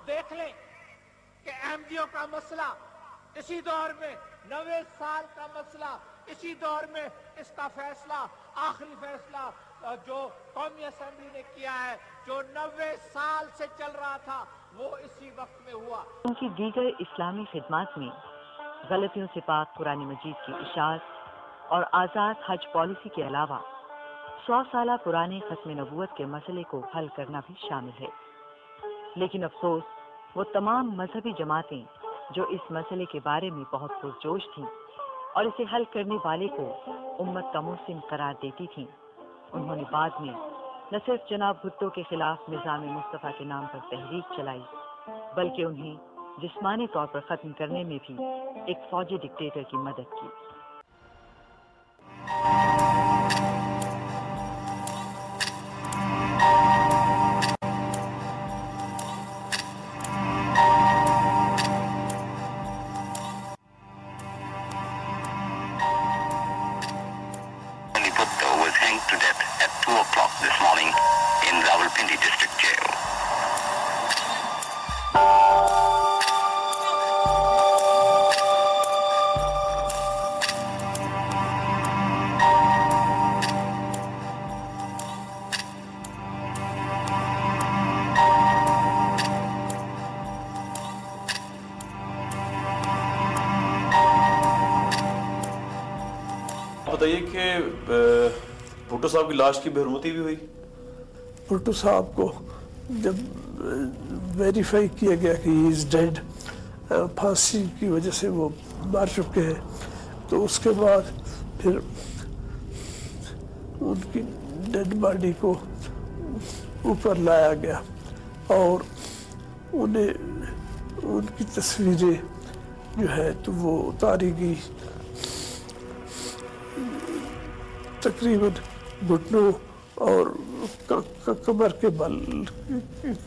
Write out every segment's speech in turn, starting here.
देख लें कि अहमदियों का मसला इसी दौर में 90 साल का मसला, इसी दौर में इसका फैसला, आखिरी फैसला जो कौमी असेंबली ने किया है, जो 90 साल से चल रहा था, वो इसी वक्त में हुआ। उनकी दीगर इस्लामी खिदमात में गलतियों से पाक कुरान मजीद की इशाअत और आज़ाद हज पॉलिसी के अलावा 100 साल पुराने खत्म नबूवत के मसले को हल करना भी शामिल है। लेकिन अफसोस वो तमाम मजहबी जमातें जो इस मसले के बारे में बहुत पुरजोश थीं और इसे हल करने वाले को उम्मत का मुस्लिम करार देती थीं, उन्होंने बाद में न सिर्फ जनाब भुट्टो के खिलाफ निज़ाम मुस्तफ़ा के नाम पर तहरीक चलाई, बल्कि उन्हें जिस्मानी तौर पर ख़त्म करने में भी एक फौजी डिक्टेटर की मदद की। To death at 2 o'clock this morning in Rawalpindi district jail. बताइए कि भुट्टो साहब की लाश की बेहरमती भी हुई। भुट्टो साहब को जब वेरीफाई किया गया कि ही इज डेड, फांसी की वजह से वो मर चुके हैं, तो उसके बाद फिर उनकी डेड बॉडी को ऊपर लाया गया और उन्हें उनकी तस्वीरें जो है तो वो उतारी गई। तकरीबन घुटनों और कमर के बल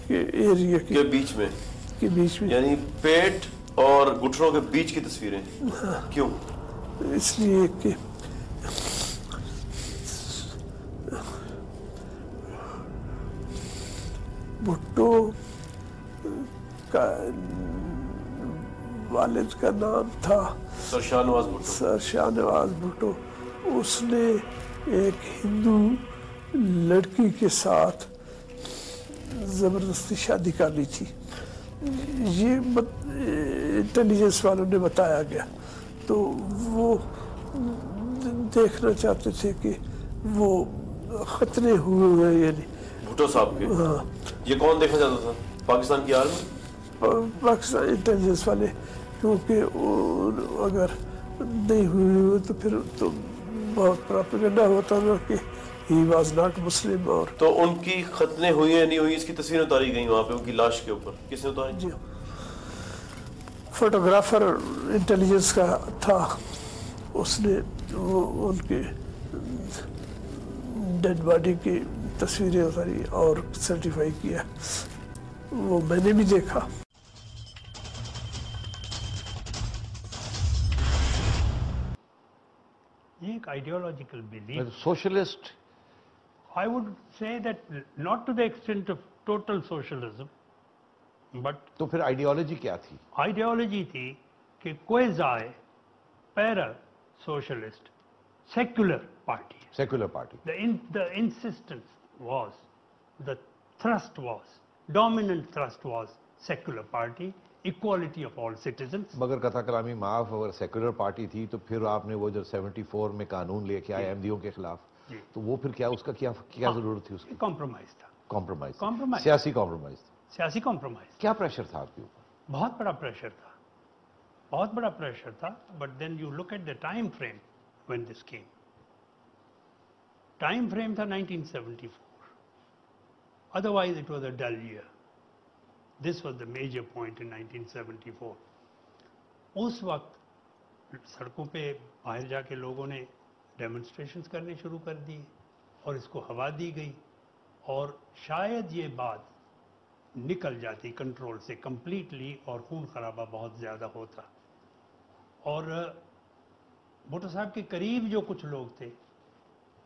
के एरिया के बीच में यानी पेट और घुटनों के बीच की तस्वीरें। हाँ, क्यों? इसलिए कि भुट्टो का वालिद का नाम था सर शाहनवाज भुट्टो। उसने एक हिंदू लड़की के साथ जबरदस्ती शादी कर ली थी, ये इंटेलिजेंस वालों ने बताया गया। तो वो देखना चाहते थे कि वो खतरे हुए हैं यानी भुट्टो साहब के। हाँ, ये कौन देखना चाहता था? पाकिस्तान की आर्मी, पाकिस्तान इंटेलिजेंस वाले, क्योंकि अगर नहीं हुई तो फिर तो बहुत प्रोपेगेंडा होता था कि ही वाज नॉट मुस्लिम। और तो उनकी खतने हुई है नहीं हुई इसकी तस्वीरें उतारी गई वहां पे उनकी लाश के ऊपर। किसने उतारी? जी, फोटोग्राफर इंटेलिजेंस का था, उसने वो उनकी डेड बॉडी की तस्वीरें उतारी और सर्टिफाई किया। वो मैंने भी देखा। एक ideological belief. Socialist? I would say that not to the extent of total socialism, but तो फिर आइडियोलॉजी क्या थी? ideology थी कि quasi para socialist secular party. Secular party. The insistence was, the thrust was, dominant thrust was secular party, equality of all citizens. मगर कथा कलामी माफ, अगर सेकुलर पार्टी थी तो फिर आपने वो जब 74 में कानून लेके आए अहमदियों के खिलाफ, तो वो फिर क्या उसका क्या जरूरत थी उसकी? कॉम्प्रोमाइज था। कॉम्प्रोमाइज, सियासी कॉम्प्रोमाइज। सियासी कॉम्प्रोमाइज। क्या प्रेशर था आपके ऊपर? बहुत बड़ा प्रेशर था, बहुत बड़ा प्रेशर था। But then you look at the time frame when this came. Time frame था 1974, otherwise it was a dull year. This was the major point in 1974। उस वक्त सड़कों पे बाहर जाके लोगों ने डेमोन्स्ट्रेशंस करने शुरू कर दिए और इसको हवा दी गई, और शायद ये बात निकल जाती कंट्रोल से कंप्लीटली और खून खराबा बहुत ज़्यादा होता। और भुट्टो साहब के करीब जो कुछ लोग थे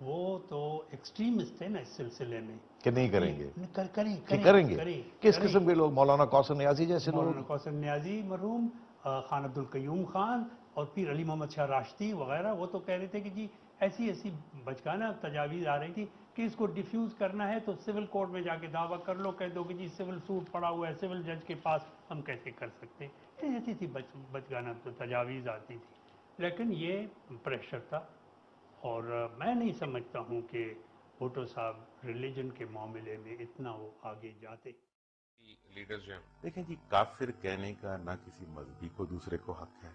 وہ تو ایکسٹریمسٹ ہے نا اس سلسلے میں کہ نہیں کریں گے، کریں گے کس قسم کے لوگ؟ مولانا کوثر نیازی جیسے لوگ؟ مولانا کوثر نیازی مرحوم، خان عبد القیوم خان، اور پھر علی محمد شاہ راشدی وغیرہ، وہ تو کہہ رہے تھے کہ جی ایسی بچکانہ تجاویز آ رہی تھی کہ اس کو ڈیفیوز کرنا ہے تو سول کورٹ میں جا کے دعویٰ کر لو، کہہ دو کہ جی سول سوٹ پڑا ہوا ہے سول جج کے پاس، ہم کیسے کر سکتے ہیں، ایسی سی بچکانہ تجاویز آتی تھی، لیکن یہ پریشر تھا۔ اور میں نہیں سمجھتا ہوں کہ بھٹو صاحب ریلیجن کے معاملے میں اتنا وہ آگے جاتے۔ لیڈرز جو ہیں، دیکھیں جی، کافر کہنے کا نہ کسی مذہبی کو دوسرے کو حق ہے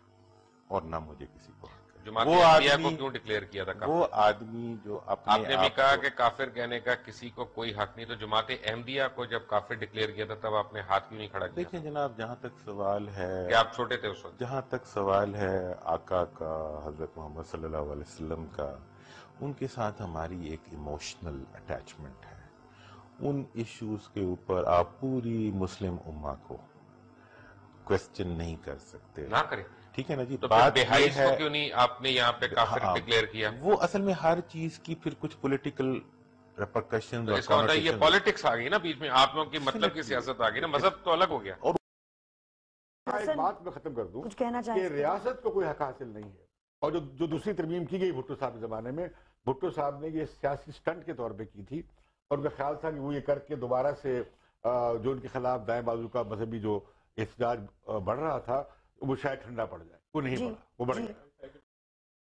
اور نہ مجھے کسی کو حق ہے۔ جماعت احمدیہ کو کیوں ڈکلیئر کیا تھا کافر؟ وہ آدمی جو اپنے آپ نے بھی کہا کہ کافر کہنے کا کسی کو کوئی حق نہیں، تو جماعت احمدیہ کو جب کافر ڈکلیئر کیا تھا تب آپ نے ہاتھ کیوں نہیں کھڑا کیا؟ دیکھیں جناب، جہاں تک سوال ہے کہ آپ چھوٹے تھے اس وقت، جہاں تک سوال ہے آقا کا، حضرت محمد صلی اللہ علیہ وسلم کا، ان کے ساتھ ہماری ایک ایموشنل اٹیچمنٹ ہے۔ ان ایشوز کے اوپر آپ پوری مسلم امہ کو کوسچن نہیں کر سکتے، نہ کریں، ٹھیک ہے نا جی؟ تو پھر بہائیز کو کیوں نہیں آپ نے یہاں پہ کافر ڈکلیئر کیا؟ وہ اصل میں ہر چیز کی پھر کچھ پولیٹیکل ریپرکشن، اس کا مطلب یہ پالیٹکس آ گئی نا بیچ میں، آپ لوگوں کی مطلب کی سیاست آ گئی نا، مذہب تو الگ ہو گیا۔ ایک بات میں ختم کر دوں کہ ریاست کو کوئی حق حاصل نہیں ہے، اور جو دوسری ترمیم کی گئی بھٹو صاحب کے زمانے میں، بھٹو صاحب نے یہ سیاسی سٹنٹ کے طور پہ کی تھی، اور ان کا خیال تھا کہ وہ یہ کر کے دوبارہ سے جو ان کے خلاف دائیں بازو کا مذہبی جو احتجاج بڑھ رہا تھا وہ شاید ٹھنڈا پڑ جائے، وہ نہیں پڑا، وہ بڑھ گیا۔